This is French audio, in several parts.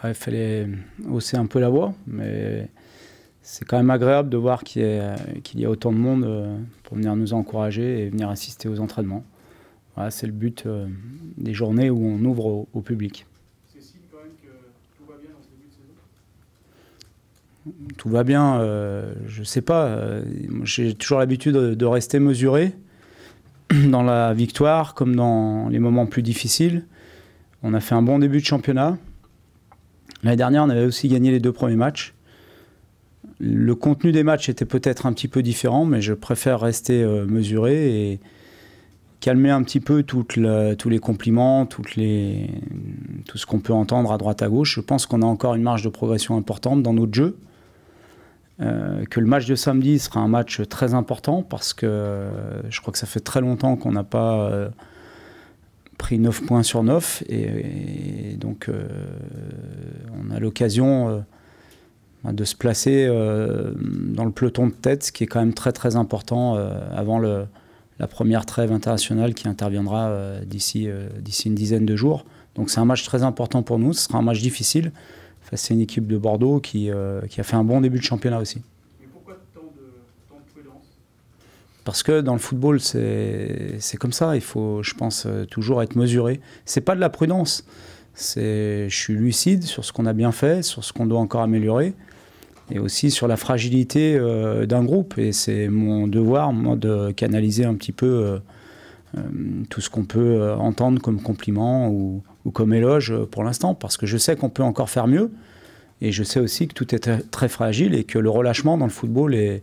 il fallait hausser un peu la voix, mais c'est quand même agréable de voir qu'il y a autant de monde pour venir nous encourager et venir assister aux entraînements. Voilà, c'est le but des journées où on ouvre au public. C'est signe quand même que tout va bien dans ce début de saison? Tout va bien, je ne sais pas. J'ai toujours l'habitude de rester mesuré dans la victoire comme dans les moments plus difficiles. On a fait un bon début de championnat. L'année dernière, on avait aussi gagné les 2 premiers matchs. Le contenu des matchs était peut-être un petit peu différent, mais je préfère rester mesuré et calmer un petit peu tous les compliments, tout ce qu'on peut entendre à droite à gauche. Je pense qu'on a encore une marge de progression importante dans notre jeu. Que le match de samedi sera un match très important parce que je crois que ça fait très longtemps qu'on n'a pas pris 9 points sur 9 et donc on a l'occasion de se placer dans le peloton de tête, ce qui est quand même très très important avant la première trêve internationale qui interviendra d'ici une dizaine de jours. Donc c'est un match très important pour nous, ce sera un match difficile. C'est une équipe de Bordeaux qui a fait un bon début de championnat aussi. Mais pourquoi tant de prudence? Parce que dans le football, c'est comme ça. Il faut, je pense, toujours être mesuré. C'est pas de la prudence. Je suis lucide sur ce qu'on a bien fait, sur ce qu'on doit encore améliorer, et aussi sur la fragilité d'un groupe. Et c'est mon devoir, moi, de canaliser un petit peu tout ce qu'on peut entendre comme compliment ou comme éloge pour l'instant, parce que je sais qu'on peut encore faire mieux, et je sais aussi que tout est très fragile et que le relâchement dans le football est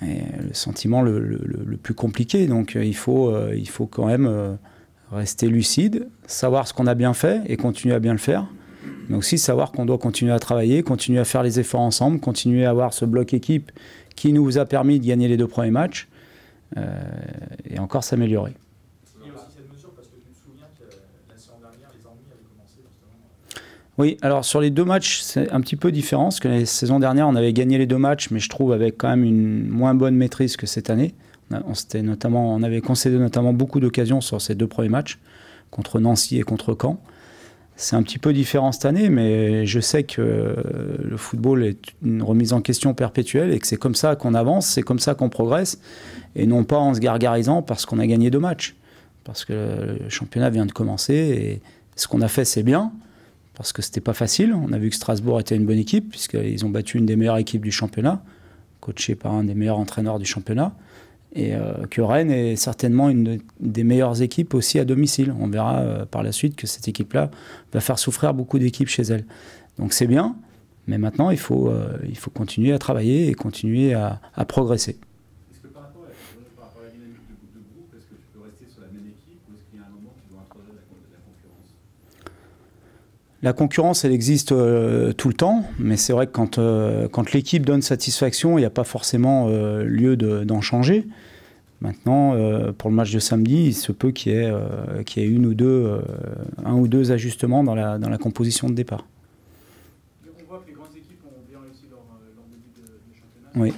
le sentiment le plus compliqué. Donc il faut quand même rester lucide, savoir ce qu'on a bien fait et continuer à bien le faire, mais aussi savoir qu'on doit continuer à travailler, continuer à faire les efforts ensemble, continuer à avoir ce bloc équipe qui nous a permis de gagner les 2 premiers matchs et encore s'améliorer. Il y a aussi cette mesure parce que tu te souviens que la saison dernière, les ennuis avaient commencé justement. Oui, alors sur les 2 matchs, c'est un petit peu différent, parce que la saison dernière, on avait gagné les 2 matchs, mais je trouve avec quand même une moins bonne maîtrise que cette année. On avait concédé notamment beaucoup d'occasions sur ces 2 premiers matchs, contre Nancy et contre Caen. C'est un petit peu différent cette année, mais je sais que le football est une remise en question perpétuelle et que c'est comme ça qu'on avance, c'est comme ça qu'on progresse, et non pas en se gargarisant parce qu'on a gagné 2 matchs. Parce que le championnat vient de commencer et ce qu'on a fait, c'est bien, parce que c'était pas facile. On a vu que Strasbourg était une bonne équipe, puisqu'ils ont battu une des meilleures équipes du championnat, coaché par un des meilleurs entraîneurs du championnat, et que Rennes est certainement une des meilleures équipes aussi à domicile. On verra par la suite que cette équipe-là va faire souffrir beaucoup d'équipes chez elle. Donc c'est bien, mais maintenant il faut continuer à travailler et continuer à progresser. Est-ce que par rapport à la dynamique de groupe, est-ce que tu peux rester sur la même équipe ou est-ce qu'il y a un moment où tu dois introduire de la concurrence? La concurrence, elle existe tout le temps, mais c'est vrai que quand l'équipe donne satisfaction, il n'y a pas forcément lieu d'en changer. Maintenant, pour le match de samedi, il se peut qu'il y ait un ou deux ajustements dans la composition de départ. On voit que les grandes équipes ont bien réussi leur début de championnat. Oui.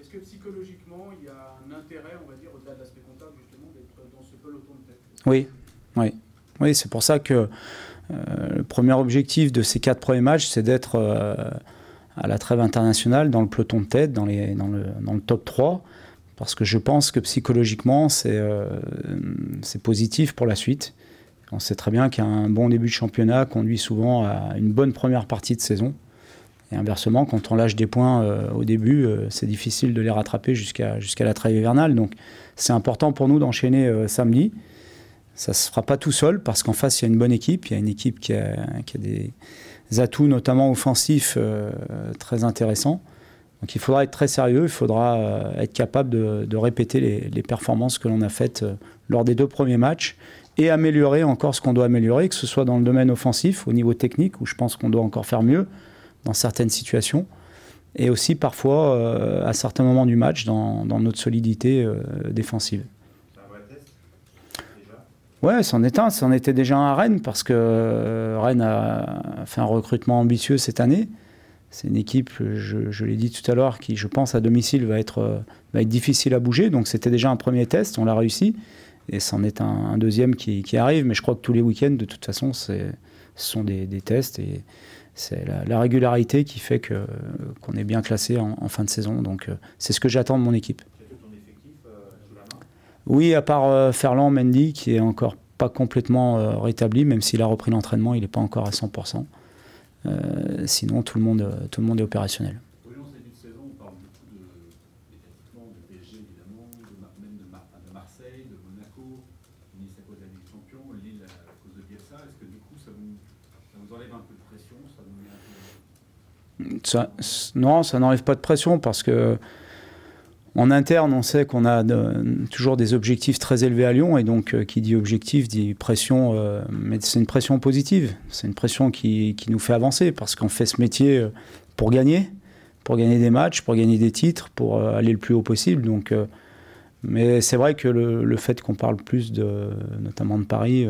Est-ce que psychologiquement, il y a un intérêt, on va dire, au-delà de l'aspect comptable, justement, d'être dans ce peloton de tête? Oui, c'est pour ça que le premier objectif de ces 4 premiers matchs, c'est d'être à la trêve internationale dans le peloton de tête, dans le top 3, parce que je pense que psychologiquement, c'est positif pour la suite. On sait très bien qu'un bon début de championnat conduit souvent à une bonne première partie de saison. Et inversement, quand on lâche des points au début, c'est difficile de les rattraper jusqu'à la trêve hivernale. Donc c'est important pour nous d'enchaîner samedi. Ça ne se fera pas tout seul, parce qu'en face, il y a une bonne équipe. Il y a une équipe qui a des atouts, notamment offensifs, très intéressants. Donc il faudra être très sérieux, il faudra être capable de répéter les performances que l'on a faites lors des 2 premiers matchs et améliorer encore ce qu'on doit améliorer, que ce soit dans le domaine offensif, au niveau technique, où je pense qu'on doit encore faire mieux dans certaines situations, et aussi parfois, à certains moments du match, dans notre solidité défensive. Ouais, c'en était déjà un à Rennes, parce que Rennes a fait un recrutement ambitieux cette année. C'est une équipe, je l'ai dit tout à l'heure, qui, je pense, à domicile va être difficile à bouger. Donc c'était déjà un premier test, on l'a réussi. et c'en est un deuxième qui arrive. Mais je crois que tous les week-ends, de toute façon, ce sont des tests, et c'est la régularité qui fait qu'on est bien classé en fin de saison. Donc c'est ce que j'attends de mon équipe. Oui, à part Ferland Mendy, qui est encore pas complètement rétabli, même s'il a repris l'entraînement, il n'est pas encore à 100%. Sinon, tout le monde est opérationnel. Oui, en ce début de saison, on parle beaucoup de PSG, évidemment, même de Marseille, de Monaco, Nice à cause de la Ligue des Champions, Lille à cause de Bielsa. Est-ce que du coup, ça vous enlève un peu de pression, ça vous met un peu... Non, ça n'enlève pas de pression, parce que en interne, on sait qu'on a toujours des objectifs très élevés à Lyon, et donc qui dit objectif dit pression, mais c'est une pression positive, c'est une pression qui nous fait avancer, parce qu'on fait ce métier pour gagner des matchs, pour gagner des titres, pour aller le plus haut possible. Donc, mais c'est vrai que le fait qu'on parle plus notamment de Paris,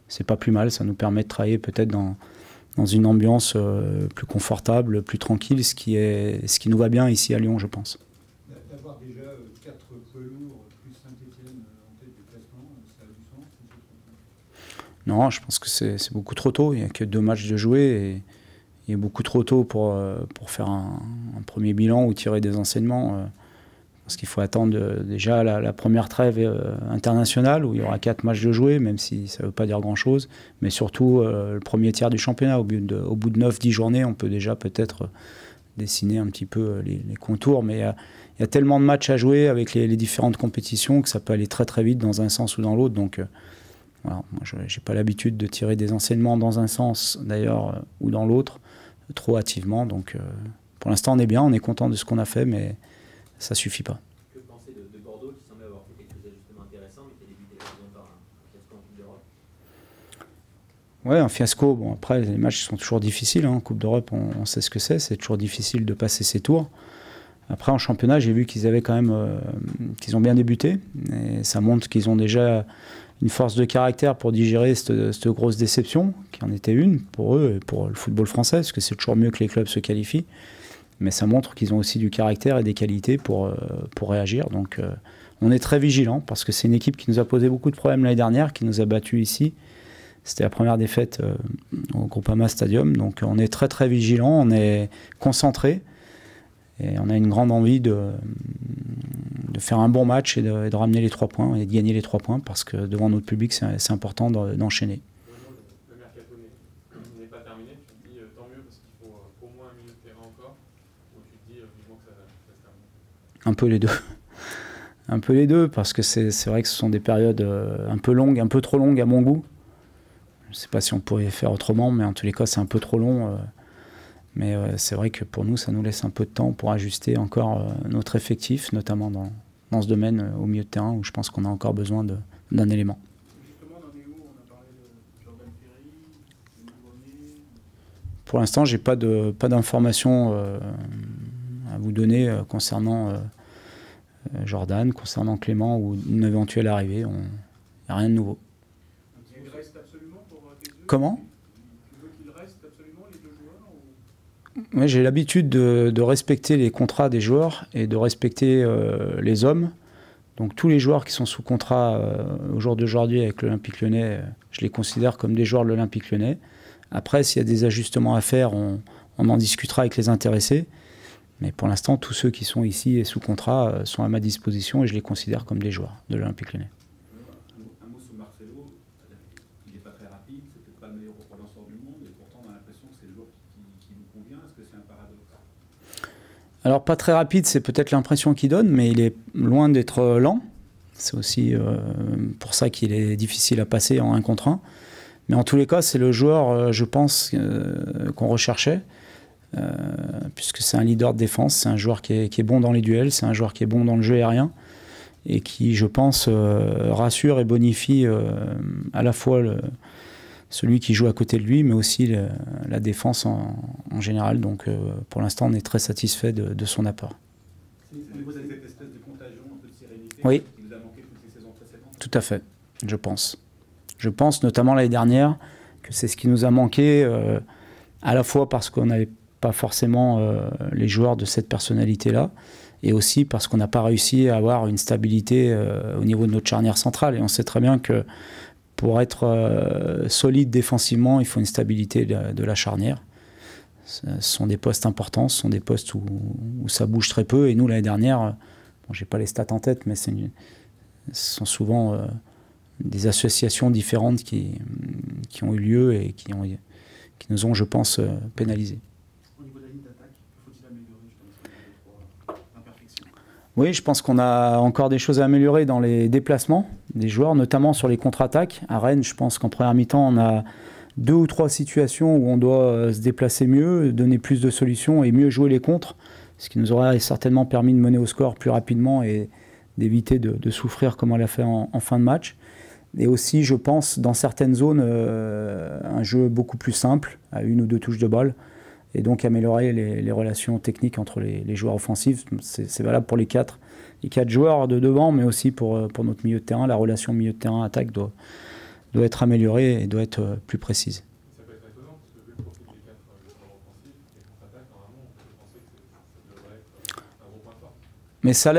c'est pas plus mal, ça nous permet de travailler peut-être dans une ambiance plus confortable, plus tranquille, ce qui nous va bien ici à Lyon, je pense. D'avoir déjà 4 poids lourds plus Saint-Etienne en tête du classement, ça a du sens? Non, je pense que c'est beaucoup trop tôt. Il n'y a que 2 matchs de jouer, et il est beaucoup trop tôt pour faire un premier bilan ou tirer des enseignements. Parce qu'il faut attendre déjà la première trêve internationale, où il y aura 4 matchs de jouer, même si ça ne veut pas dire grand-chose. Mais surtout le premier tiers du championnat. Au bout de 9-10 journées, on peut déjà peut-être dessiner un petit peu les contours. Mais il y a tellement de matchs à jouer avec les différentes compétitions que ça peut aller très très vite dans un sens ou dans l'autre. Donc voilà, moi je n'ai pas l'habitude de tirer des enseignements dans un sens d'ailleurs ou dans l'autre trop hâtivement. Donc pour l'instant on est bien, on est content de ce qu'on a fait, mais ça ne suffit pas. Que penser de Bordeaux qui semble avoir fait quelques ajustements intéressants, mais qui a débuté la saison par un fiasco en Coupe d'Europe? Ouais, un fiasco. Bon, après, les matchs sont toujours difficiles. En Coupe d'Europe, on sait ce que c'est toujours difficile de passer ces tours. Après, en championnat, j'ai vu qu'ils avaient quand même, qu'ils ont bien débuté. Et ça montre qu'ils ont déjà une force de caractère pour digérer cette grosse déception, qui en était une pour eux et pour le football français, parce que c'est toujours mieux que les clubs se qualifient. Mais ça montre qu'ils ont aussi du caractère et des qualités pour réagir. Donc, on est très vigilants, parce que c'est une équipe qui nous a posé beaucoup de problèmes l'année dernière, qui nous a battus ici. C'était la première défaite au Groupama Stadium. Donc, on est très très vigilants, on est concentrés. Et on a une grande envie de faire un bon match et de ramener les 3 points et de gagner les 3 points, parce que devant notre public, c'est important d'enchaîner. Le mercato n'est pas terminé. Tu te dis tant mieux parce qu'il faut au moins un milieu de terrain encore, ou tu te dis vivement que ça se termine? Un peu les deux. Un peu les deux, parce que c'est vrai que ce sont des périodes un peu longues, un peu trop longues à mon goût. Je ne sais pas si on pourrait faire autrement, mais en tous les cas, c'est un peu trop long. Mais c'est vrai que pour nous, ça nous laisse un peu de temps pour ajuster encore notre effectif, notamment dans ce domaine au milieu de terrain, où je pense qu'on a encore besoin d'un élément. Justement, on en est où? On a parlé de Jordan Ferry, de nouveau-né. Pour l'instant, je n'ai pas d'informations à vous donner concernant Jordan, concernant Clément ou une éventuelle arrivée. Il n'y a rien de nouveau. Il reste absolument pour tes yeux? Comment? Tu veux qu'il reste absolument, les 2 joueurs Ouais, j'ai l'habitude de respecter les contrats des joueurs et de respecter les hommes. Donc tous les joueurs qui sont sous contrat au jour d'aujourd'hui avec l'Olympique Lyonnais, je les considère comme des joueurs de l'Olympique Lyonnais. Après, s'il y a des ajustements à faire, on en discutera avec les intéressés. Mais pour l'instant, tous ceux qui sont ici et sous contrat sont à ma disposition, et je les considère comme des joueurs de l'Olympique Lyonnais. Un mot sur Marcelo, il n'est pas très rapide, c'est peut-être pas le meilleur relanceur du monde, et pourtant on a l'impression que c'est le joueur qui nous convient. Est-ce que c'est un paradoxe? Alors pas très rapide, c'est peut-être l'impression qu'il donne, mais il est loin d'être lent. C'est aussi pour ça qu'il est difficile à passer en 1 contre 1. Mais en tous les cas, c'est le joueur, je pense, qu'on recherchait. Puisque c'est un leader de défense, c'est un joueur qui est bon dans les duels, c'est un joueur qui est bon dans le jeu aérien, et qui, je pense, rassure et bonifie à la fois celui qui joue à côté de lui, mais aussi la défense en général. Donc pour l'instant, on est très satisfait de son apport. C'est cette espèce de contagion, un peu de sérénité, Oui. Qui nous a manqué toutes les saisons précédentes? Tout à fait, je pense. Je pense notamment l'année dernière que c'est ce qui nous a manqué, à la fois parce qu'on n'avait pas forcément les joueurs de cette personnalité-là, et aussi parce qu'on n'a pas réussi à avoir une stabilité au niveau de notre charnière centrale. Et on sait très bien que pour être solide défensivement, il faut une stabilité de la charnière. Ce sont des postes importants, ce sont des postes où ça bouge très peu. Et nous, l'année dernière, bon, je n'ai pas les stats en tête, mais ce sont souvent des associations différentes qui ont eu lieu et qui nous ont, je pense, pénalisés. Au niveau de la ligne d'attaque, faut-il améliorer justement ces imperfections? Oui, je pense qu'on a encore des choses à améliorer dans les déplacements des joueurs, notamment sur les contre-attaques. À Rennes, je pense qu'en première mi-temps, on a 2 ou 3 situations où on doit se déplacer mieux, donner plus de solutions et mieux jouer les contres, ce qui nous aurait certainement permis de mener au score plus rapidement et d'éviter de souffrir comme on l'a fait en fin de match. Et aussi, je pense, dans certaines zones, un jeu beaucoup plus simple, à 1 ou 2 touches de balle, et donc améliorer les relations techniques entre les joueurs offensifs. C'est valable pour les 4 joueurs de devant, mais aussi pour notre milieu de terrain. La relation milieu de terrain-attaque doit être améliorée et doit être plus précise. Ça peut être étonnant, parce que vu le profil des 4 joueurs offensifs, les contre-attaques, normalement, on peut penser que ça devrait être un gros point fort. Mais ça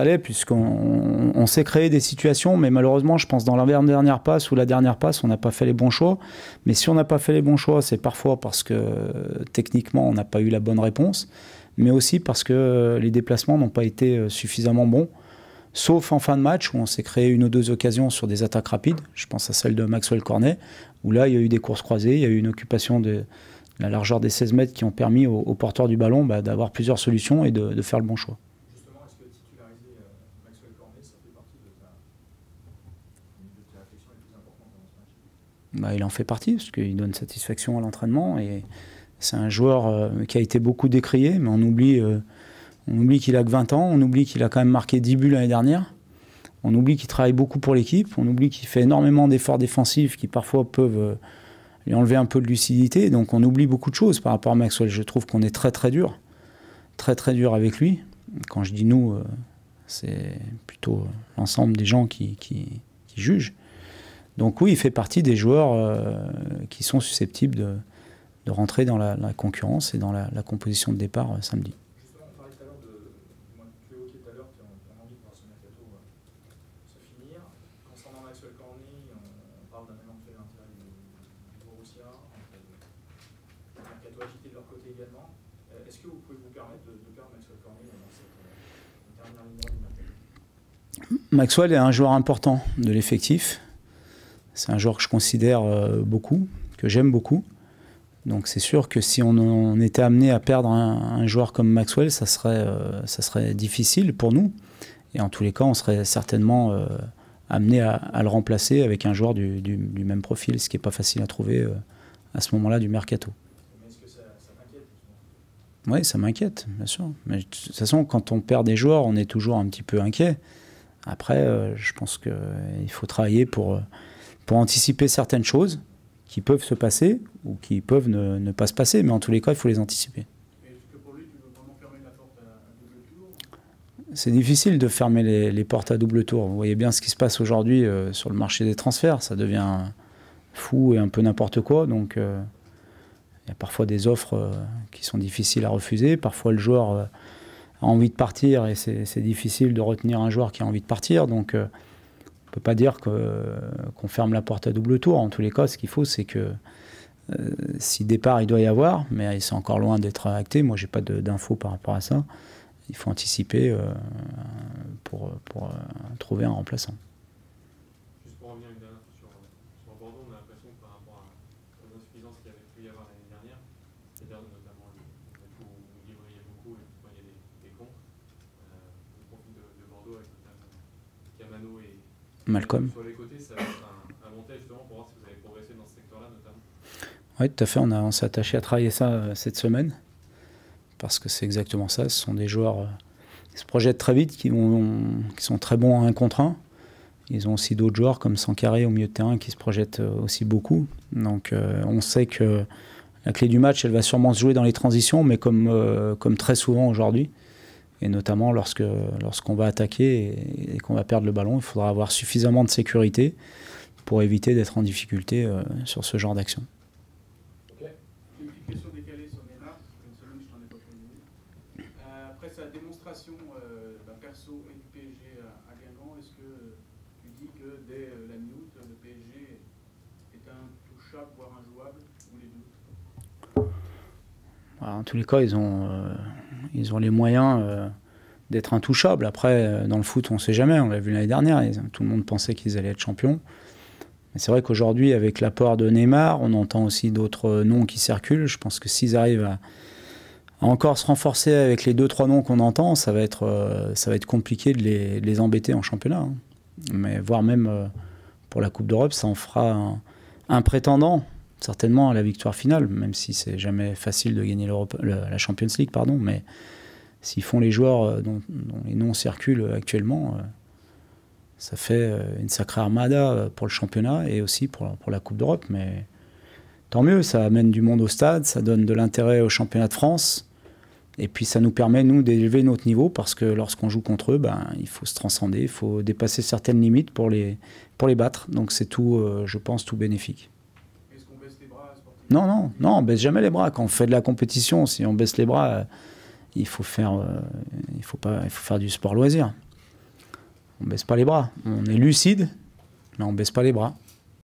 l'est, puisqu'on s'est créé des situations, mais malheureusement, je pense dans la dernière passe ou la dernière passe, on n'a pas fait les bons choix. Mais si on n'a pas fait les bons choix, c'est parfois parce que techniquement, on n'a pas eu la bonne réponse, mais aussi parce que les déplacements n'ont pas été suffisamment bons, sauf en fin de match où on s'est créé 1 ou 2 occasions sur des attaques rapides. Je pense à celle de Maxwell Cornet, où là, il y a eu des courses croisées, il y a eu une occupation de la largeur des 16 mètres qui ont permis aux porteurs du ballon d'avoir plusieurs solutions et de faire le bon choix. Justement, est-ce que titulariser Maxwell Cornet, ça fait partie de tes réflexions les plus importantes dans ce match? Il en fait partie, parce qu'il donne satisfaction à l'entraînement. Et c'est un joueur qui a été beaucoup décrié, mais on oublie qu'il a que 20 ans, on oublie qu'il a quand même marqué 10 buts l'année dernière, on oublie qu'il travaille beaucoup pour l'équipe, on oublie qu'il fait énormément d'efforts défensifs qui parfois peuvent lui enlever un peu de lucidité. Donc on oublie beaucoup de choses par rapport à Maxwell. Je trouve qu'on est très très dur avec lui. Quand je dis nous, c'est plutôt l'ensemble des gens qui jugent. Donc oui, il fait partie des joueurs qui sont susceptibles de rentrer dans la concurrence et dans la composition de départ samedi. Justement, on parlait tout à l'heure tu évoquais tout à l'heure qu'on a envie de voir ce mercato se finir. Concernant Maxwell Cornet, on parle d'un éventuel intérêt du Borussia, un mercato agité de leur côté également. Est-ce que vous pouvez vous permettre de perdre Maxwell Cornet dans cette dernière ligne droite du mercato? Maxwell est un joueur important de l'effectif. C'est un joueur que je considère beaucoup, que j'aime beaucoup. Donc c'est sûr que si on était amené à perdre un joueur comme Maxwell, ça serait difficile pour nous. Et en tous les cas, on serait certainement amené à le remplacer avec un joueur du même profil, ce qui n'est pas facile à trouver à ce moment-là du mercato. Mais est-ce que ça t'inquiète? Oui, ça m'inquiète, bien sûr. Mais de toute façon, quand on perd des joueurs, on est toujours un petit peu inquiet. Après, je pense qu'il faut travailler pour anticiper certaines choses qui peuvent se passer ou qui peuvent ne pas se passer, mais en tous les cas, il faut les anticiper. Mais est-ce que pour lui, tu veux vraiment fermer la porte à double tour? C'est difficile de fermer les portes à double tour. Vous voyez bien ce qui se passe aujourd'hui sur le marché des transferts. Ça devient fou et un peu n'importe quoi. Donc, il y a parfois des offres qui sont difficiles à refuser. Parfois, le joueur a envie de partir et c'est difficile de retenir un joueur qui a envie de partir. Donc, on ne peut pas dire qu'on ferme la porte à double tour. En tous les cas, ce qu'il faut, c'est que si départ il doit y avoir, mais c'est encore loin d'être acté, moi j'ai pas d'infos par rapport à ça, il faut anticiper pour trouver un remplaçant. Juste pour revenir une dernière fois sur Bordeaux, on a l'impression que par rapport aux insuffisances qu'il y avait pu y avoir l'année dernière, c'est-à-dire notamment le coup où vous livriez beaucoup et vous preniez des contres, le profil de Bordeaux avec notamment Camano et Malcolm. Sur les côtés, ça va être un bon test justement pour voir si vous avez progressé dans ce secteur-là notamment. Oui, tout à fait. On s'est attaché à travailler ça cette semaine parce que c'est exactement ça. Ce sont des joueurs qui se projettent très vite, qui sont très bons en 1 contre 1. Ils ont aussi d'autres joueurs comme Sankaré au milieu de terrain qui se projettent aussi beaucoup. Donc on sait que la clé du match, elle va sûrement se jouer dans les transitions, mais comme très souvent aujourd'hui. Et notamment lorsqu'on va attaquer et qu'on va perdre le ballon, il faudra avoir suffisamment de sécurité pour éviter d'être en difficulté sur ce genre d'action. Ok. Une petite question décalée sur Neymar, parce que une semaine je t'en ai pas posé. Après sa démonstration perso et du PSG à Guingamp, est-ce que tu dis que dès la mi-août, le PSG est intouchable, voire injouable, ou les deux? En tous les cas, ils ont les moyens d'être intouchables. Après, dans le foot, on ne sait jamais. On l'a vu l'année dernière. Tout le monde pensait qu'ils allaient être champions. Mais c'est vrai qu'aujourd'hui, avec l'apport de Neymar, on entend aussi d'autres noms qui circulent. Je pense que s'ils arrivent à encore se renforcer avec les 2-3 noms qu'on entend, ça va être compliqué de les embêter en championnat. Hein. Mais voire même pour la Coupe d'Europe, ça en fera un prétendant certainement à la victoire finale, même si c'est jamais facile de gagner la Champions League, pardon. Mais s'ils font les joueurs dont les noms circulent actuellement, ça fait une sacrée armada pour le championnat et aussi pour la Coupe d'Europe. Mais tant mieux, ça amène du monde au stade, ça donne de l'intérêt au championnat de France. Et puis ça nous permet, nous, d'élever notre niveau parce que lorsqu'on joue contre eux, il faut se transcender, il faut dépasser certaines limites pour les battre. Donc c'est tout, je pense, tout bénéfique. Est-ce qu'on baisse les bras sportivement? Non, on baisse jamais les bras. Quand on fait de la compétition, si on baisse les bras, il faut faire du sport loisir. On baisse pas les bras. On est lucide, mais on baisse pas les bras.